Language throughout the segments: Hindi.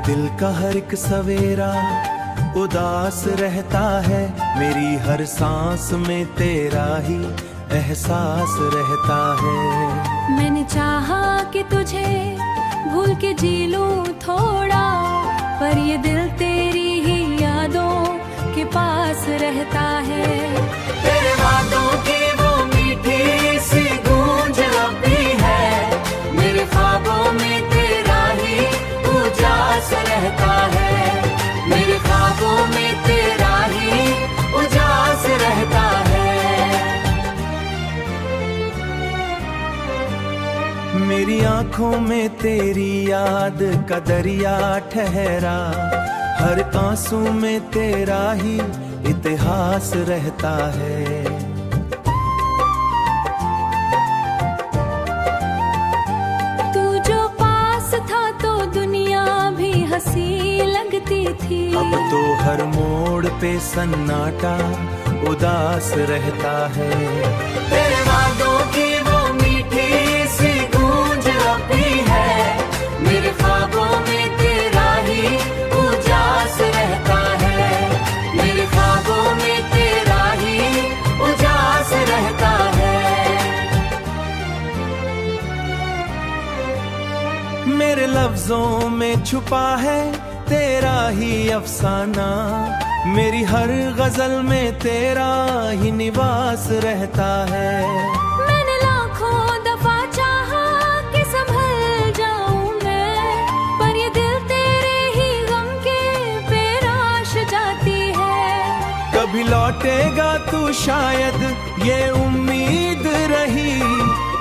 दिल का हर एक सवेरा उदास रहता है, मेरी हर सांस में तेरा ही एहसास रहता है। मैंने चाहा कि तुझे भूल के जी लूं थोड़ा, पर ये दिल तेरी ही यादों के पास रहता है। तेरे वादों की वो मीठी सी गूंज अब भी है, मेरे ख्वाबों में तेरा ही उजास रहता है, मेरे ख्वाबों में तेरा ही उजास रहता है। मेरी आंखों में तेरी याद का दरिया ठहरा, हर आंसू में तेरा ही इतिहास रहता है। तू जो पास था तो दुनिया भी हंसी लगती थी, अब तो हर मोड़ पे सन्नाटा उदास रहता है। तेरे वादों की वो मीठी सी गूंज अब भी है, मेरे ख्वाबों में तेरा ही उजास रहता है, मेरे ख्वाबों में तेरा ही उजास रहता है। मेरे लफ्जों में छुपा है तेरा ही अफसाना, मेरी हर गजल में तेरा ही निवास रहता है। मैंने लाखों दफा चाहा कि संभल जाऊं मैं, पर ये दिल तेरे ही गम के पेराश जाती है। कभी लौटेगा तू शायद ये उम्मीद रही,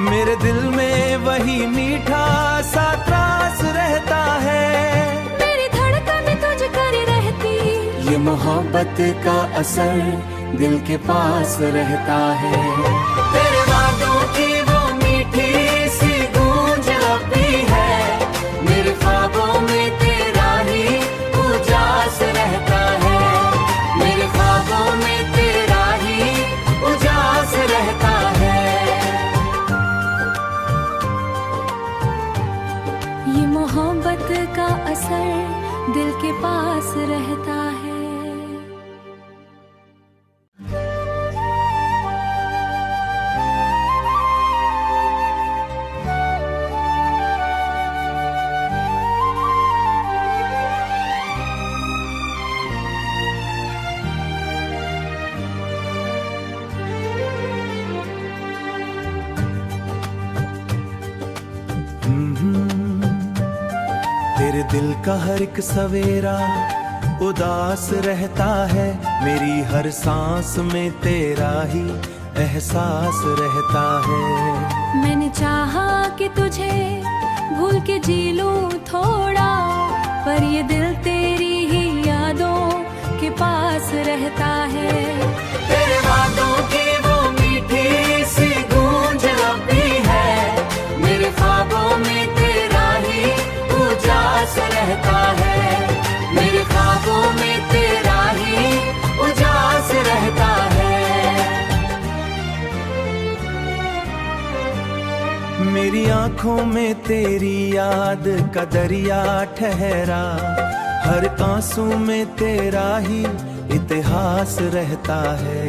मेरे दिल में वही मीठा सा त्रास रहता है। मेरी धड़कन तुझ कर रहती, ये मोहब्बत का असर दिल के पास रहता है। तेरे वादों की वो मीठी सी गूंज अब भी है, मेरे ख्वाबों में तेरा ही उजास रहता है, मेरे ख्वाबों में तेरा ही उजास रहता है। ये मोहब्बत का असर दिल के पास रहता है। तेरे दिल का हर एक सवेरा उदास रहता है, मेरी हर सांस में तेरा ही एहसास रहता है। मैंने चाहा कि तुझे भूल के जी लूं थोड़ा, पर ये दिल तेरी ही यादों के पास रहता है। तेरे वादों की वो मीठी सी गूंज अब भी है, मेरे ख्वाबों में तेरा ही उजास रहता है, मेरे ख्वाबों में तेरा ही उजास रहता है। मेरी आंखों में तेरी याद का दरिया ठहरा, हर आंसू में तेरा ही इतिहास रहता है।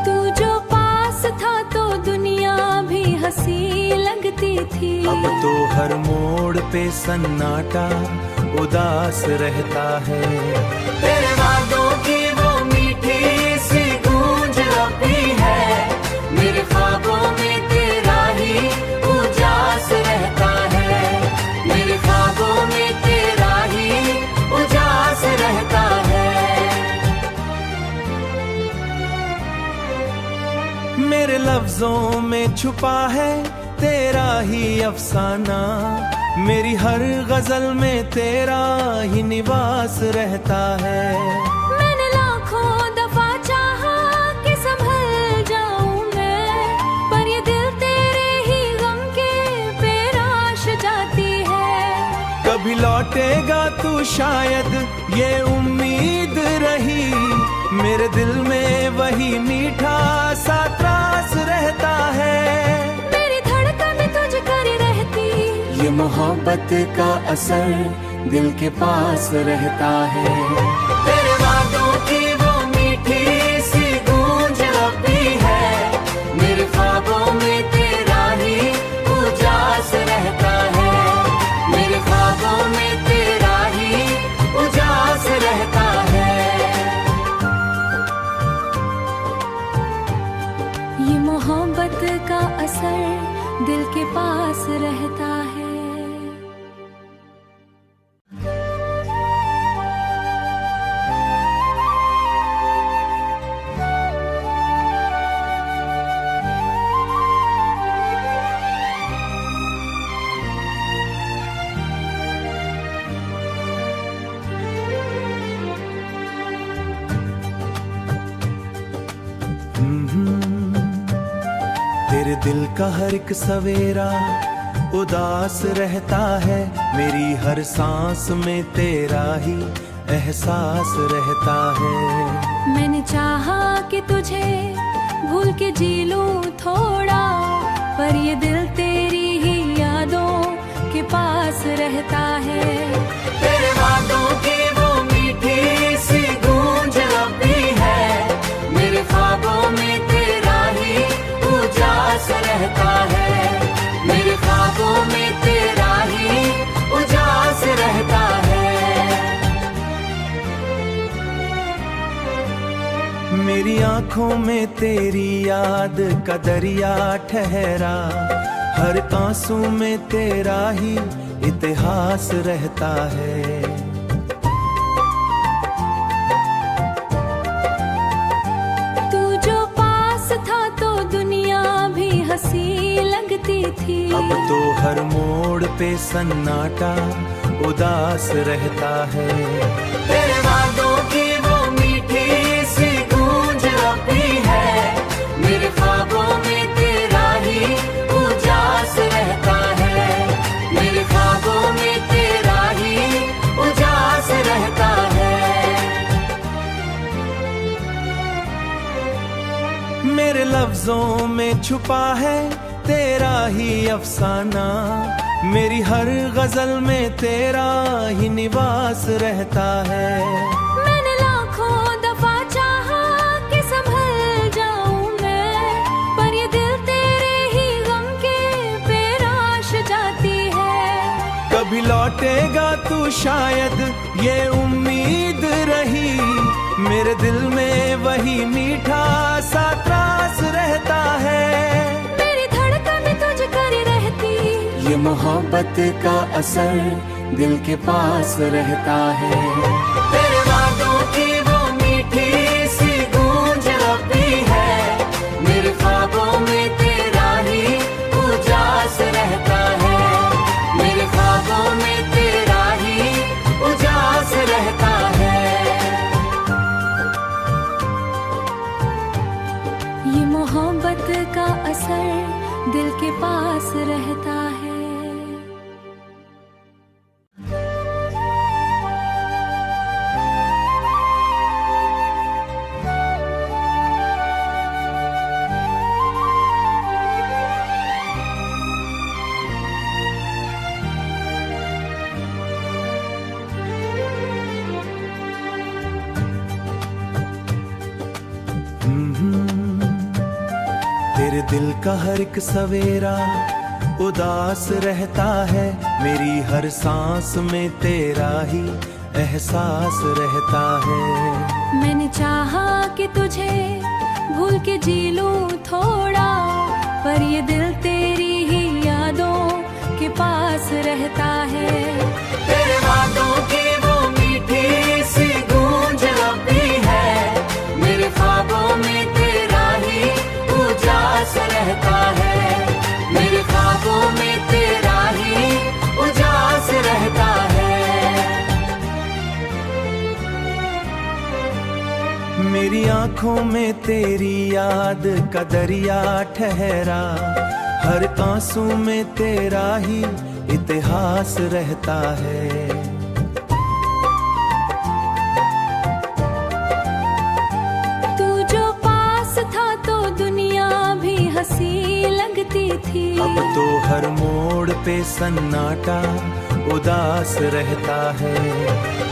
तू जो पास था तो दुनिया भी हंसी लगती थी, अब तो हर मोड़ पे सन्नाटा उदास रहता है। तेरे वादों की वो मीठी सी गूंज अब भी है, मेरे ख्वाबों में तेरा ही उजास रहता है, मेरे ख्वाबों में तेरा ही उजास रहता है। मेरे लफ्जों में छुपा है तेरा ही अफसाना, मेरी हर गजल में तेरा ही निवास रहता है। मैंने लाखों दफा चाहा कि संभल जाऊं मैं, पर ये दिल तेरे ही गम के पेराश जाती है। कभी लौटेगा तू शायद ये उम्मीद रही, मेरे दिल में वही मीठा सा त्रास रहता है। मेरी धड़कन तुझ मोहब्बत का असर दिल के पास रहता है। तेरे वादों की वो मीठी सी गूंज अब भी है, मेरे ख्वाबों में तेरा ही उजास रहता है, मेरे ख्वाबों में तेरा ही उजास रहता है। ये मोहब्बत का असर दिल के पास रहता है। तेरे दिल का हर एक सवेरा उदास रहता है, मेरी हर सांस में तेरा ही एहसास रहता है। मैंने चाहा कि तुझे भूल के जी लूं थोड़ा, पर ये दिल तेरी ही यादों के पास रहता है। तेरे वादों की वो मीठी सी गूंज अब भी है, मेरे ख्वाबों में तेरा ही उजास रहता है, मेरे ख्वाबों में तेरा ही उजास रहता है। मेरी आंखों में तेरी याद का दरिया ठहरा, हर आंसू में तेरा ही इतिहास रहता है। तू जो पास था तो दुनिया भी हंसी लगती थी, अब तो हर मोड़ पे सन्नाटा उदास रहता है। तेरे वादों की वो मीठी सी गूंज अब भी है, मेरे ख्वाबों में तेरा ही उजास रहता है, मेरे ख्वाबों में तेरा ही उजास रहता है। मेरे लफ्जों में छुपा है तेरा ही अफसाना, मेरी हर गजल में तेरा ही निवास रहता है। मैंने लाखों दफा चाहा कि संभल जाऊं मैं, पर ये दिल तेरे ही गम के पेराश जाती है। कभी लौटेगा तू शायद ये उम्मीद रही, मेरे दिल में वही मीठा सा त्रास रहता है। मेरी धड़कन तुझ कर रहती, ये मोहब्बत का असर दिल के पास रहता है। तेरे वादों की वो मीठी सी गूंज अब भी है, मेरे ख्वाबों में तेरा ही उजास रहता है, मेरे ख्वाबों में तेरा ही उजास रहता है। ये मोहब्बत का असर दिल के पास रहता है। तेरे दिल का हर एक सवेरा उदास रहता है, मेरी हर सांस में तेरा ही एहसास रहता है। मैंने चाहा कि तुझे भूल के जी लूं थोड़ा, पर ये दिल तेरी ही यादों के पास रहता है। तेरे वादों की वो मीठी सी गूंज अब भी है, मेरे ख्वाबों में तेरा ही उजास रहता है, मेरे ख्वाबों में तेरा ही उजास रहता है। मेरी आंखों में तेरी याद का दरिया ठहरा, हर आंसू में तेरा ही इतिहास रहता है। तू जो पास था तो दुनिया भी हंसी लगती थी, अब तो हर मोड़ पे पे सन्नाटा उदास रहता है।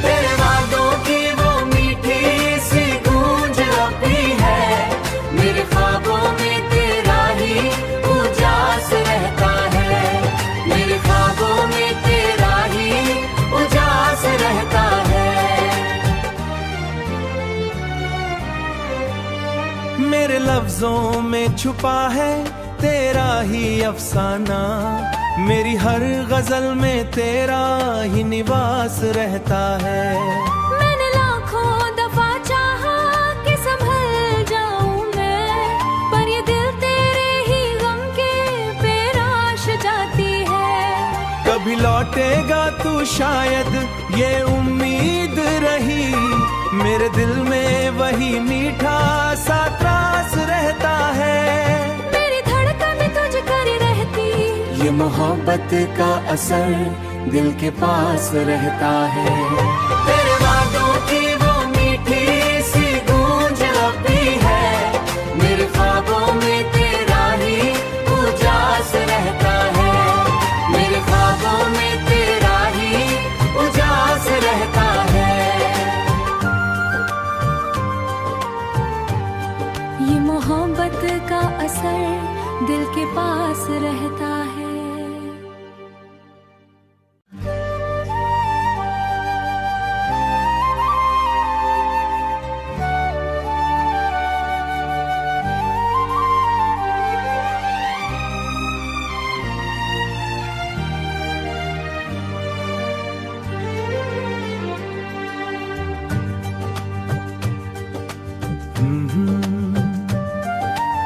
तेरे वादों की वो मीठी सी गूंज अब भी है, मेरे ख्वाबों में तेरा ही उजास रहता है, मेरे ख्वाबों में तेरा ही उजास रहता है। मेरे लफ्जों में छुपा है तेरा ही अफसाना, मेरी हर गजल में तेरा ही निवास रहता है। मैंने लाखों दफा चाहा कि संभल जाऊं मैं, पर ये दिल तेरे ही गम के पेराश जाती है। कभी लौटेगा तू शायद ये उम्मीद रही, मेरे दिल में वही मीठा सा त्रास रहता है। मेरी धड़कन तुझ कर रहती, ये मोहब्बत का असर दिल के पास रहता है। तेरे वादों की वो मीठी सी गूंज अब भी है, मेरे ख्वाबों में तेरा ही उजास रहता है, मेरे ख्वाबों में तेरा ही उजास रहता है। ये मोहब्बत का असर दिल के पास रहता है।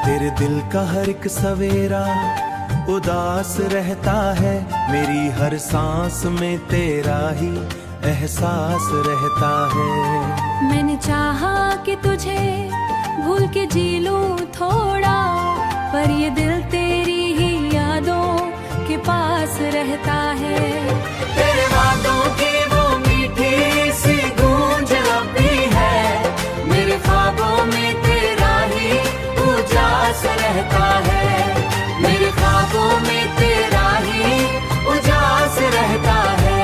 तेरे दिल का हर एक सवेरा उदास रहता है, मेरी हर सांस में तेरा ही एहसास रहता है। मैंने चाहा कि तुझे भूल के जी लूं थोड़ा, पर ये दिल तेरी ही यादों के पास रहता है। तेरे वादों की वो मीठी सी गूंज अब भी है, मेरे ख्वाबों में तेरा ही उजास रहता है, मेरे ख्वाबों में तेरा ही उजास रहता है।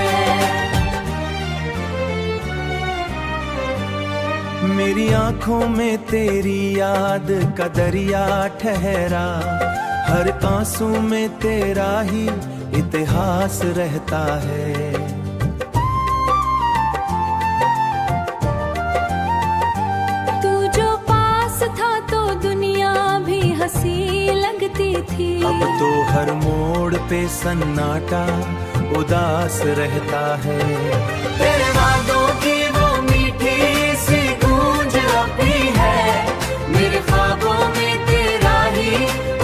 मेरी आंखों में तेरी याद का दरिया ठहरा, हर आंसू में तेरा ही इतिहास रहता है। तू जो पास था तो दुनिया भी हंसी लगती थी, अब तो हर मोड़ पे सन्नाटा उदास रहता है। तेरे वादों की वो मीठी सी गूंज अब भी है, मेरे ख्वाबों में तेरा ही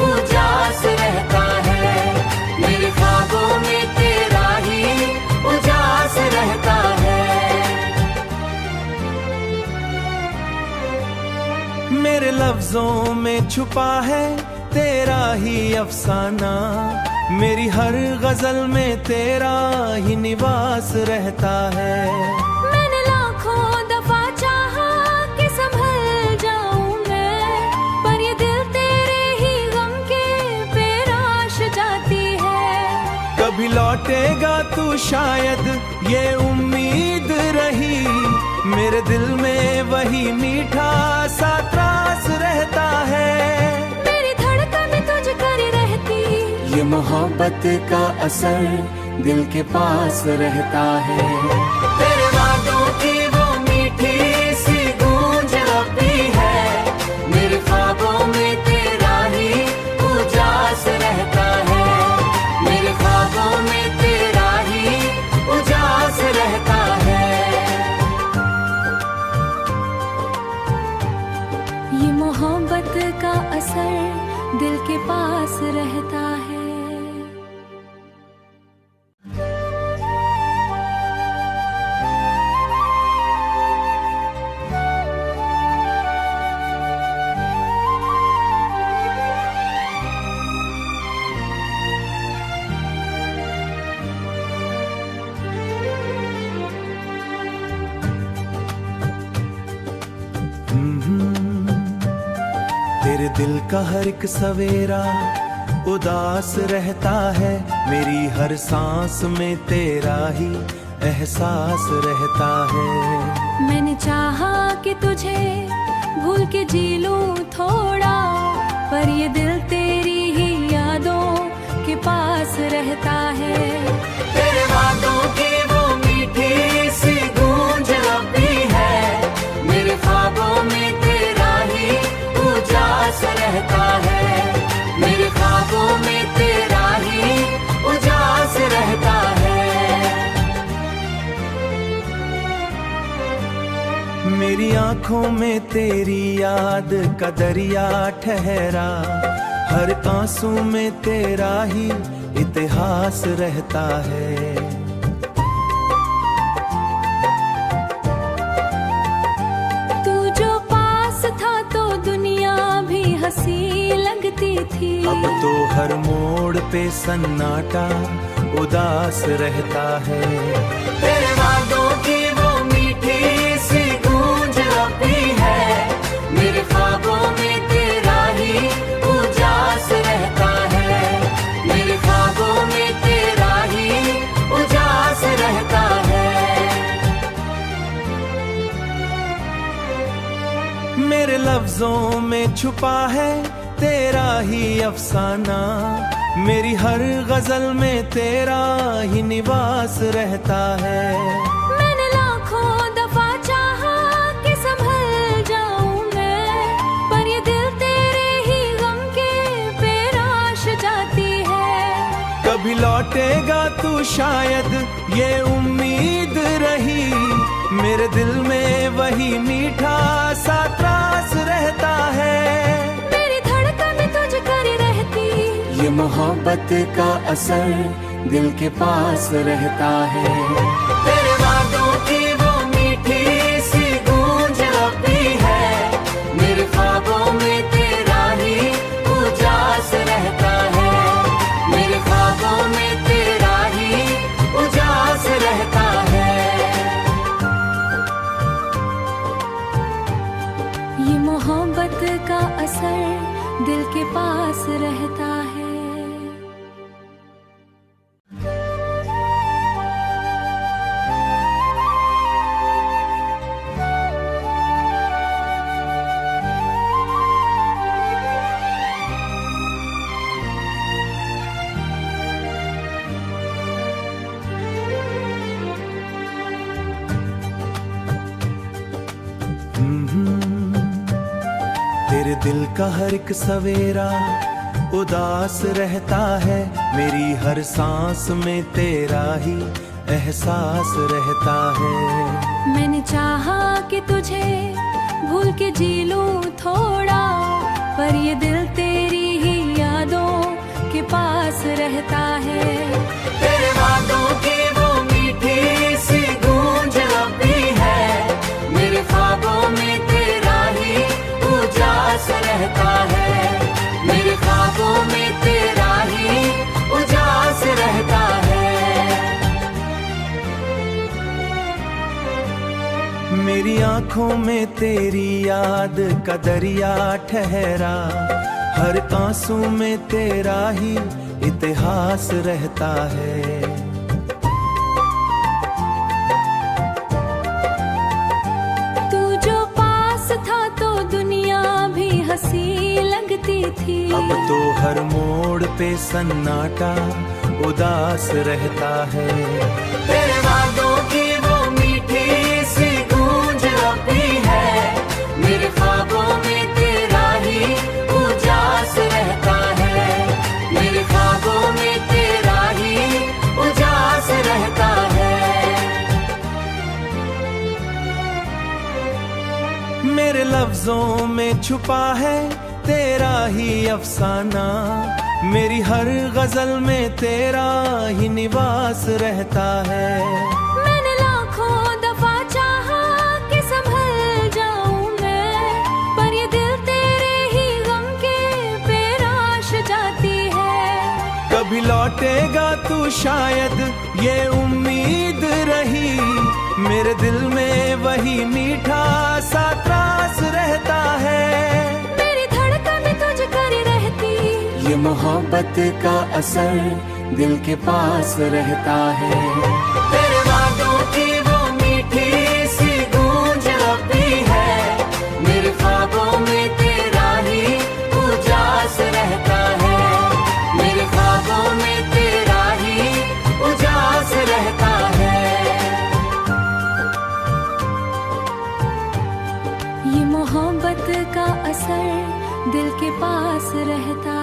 उजास रहता है, मेरे ख्वाबों में तेरा ही उजास रहता है। मेरे लफ्जों में छुपा है तेरा ही अफसाना, मेरी हर गजल में तेरा ही निवास रहता है। मैंने लाखों दफा चाहा कि संभल जाऊं मैं, पर ये दिल तेरे ही गम के पेराश जाती है। कभी लौटेगा तू शायद ये उम्मीद रही, मेरे दिल में वही मीठा सा त्रास रहता है। मेरी धड़कन तुझ कर रहती, ये मोहब्बत का असर दिल के पास रहता है। तेरे वादों की वो मीठी सी गूंज अब भी है, मेरे ख्वाबों में तेरा ही उजास रहता है, मेरे ख्वाबों में तेरा ही उजास रहता है। ये मोहब्बत का असर दिल के पास रहता है। तेरे दिल का हर एक सवेरा उदास रहता है, मेरी हर सांस में तेरा ही एहसास रहता है। मैंने चाहा कि तुझे भूल के जी लूं थोड़ा, पर ये दिल तेरी ही यादों के पास रहता है। तेरे वादों की वो मीठी सी गूंज अब भी है, मेरे ख्वाबों में तेरा ही उजास रहता है, मेरे ख्वाबों में तेरा ही उजास रहता है। मेरी आंखों में तेरी याद का दरिया ठहरा, हर आंसू में तेरा ही इतिहास रहता है। तू जो पास था तो दुनिया भी हंसी लगती थी, अब तो हर मोड़ पे सन्नाटा उदास रहता है। तेरे वादों की वो मीठी सी गूंज अब भी है, मेरे ख्वाबों में तेरा ही उजास रहता है, मेरे ख्वाबों में तेरा ही उजास रहता है। मेरे लफ्जों में छुपा है तेरा ही अफसाना, मेरी हर गजल में तेरा ही निवास रहता है। मैंने लाखों दफा चाहा कि संभल जाऊं मैं, पर ये दिल तेरे ही गम के पेराश जाती है। कभी लौटेगा तू शायद ये उम्मीद रही, मेरे दिल में वही मीठा सा त्रास रहता है। मेरी धड़कन तुझ कर रहती, ये मोहब्बत का असर दिल के पास रहता है। तेरे वादों की वो मीठी सी गूंज अब भी है, मेरे ख्वाबों में तेरा ही उजास रहता है, मेरे ख्वाबों में तेरा ही उजास रहता है। ये मोहब्बत का असर दिल के पास रहता है। तेरे दिल का हर एक सवेरा उदास रहता है, मेरी हर सांस में तेरा ही एहसास रहता है। मैंने चाहा कि तुझे भूल के जी लूं थोड़ा, पर ये दिल तेरी ही यादों के पास रहता है। तेरे वादों की वो मीठी सी गूंज अब भी है, मेरे ख्वाबों में तेरा ही उजास रहता है, मेरे ख्वाबों में तेरा ही उजास रहता है। मेरी आंखों में तेरी याद का दरिया ठहरा, हर आंसू में तेरा ही इतिहास रहता है। तू जो पास था तो दुनिया भी हंसी लगती थी, अब तो हर मोड़ पे सन्नाटा उदास रहता है। तेरे वादों की वो मीठी सी गूंज अब भी है, मेरे ख्वाबों में तेरा ही उजास रहता है, मेरे ख्वाबों में तेरा ही उजास रहता है। मेरे लफ्जों में छुपा है तेरा ही अफसाना, मेरी हर गजल में तेरा ही निवास रहता है। मैंने लाखों दफा चाहा कि संभल जाऊं मैं, पर ये दिल तेरे ही गम के पेराश जाती है। कभी लौटेगा तू शायद ये उम्मीद रही, मेरे दिल में वही मीठा सा त्रास रहता है। मेरी धड़कन तुझ कर रहती, ये मोहब्बत का असर दिल के पास रहता है। तेरे वादों की वो मीठी सी गूंज अब भी है, मेरे ख्वाबों में तेरा ही उजास रहता है, मेरे ख्वाबों में तेरा ही उजास रहता है। ये मोहब्बत का असर दिल के पास रहता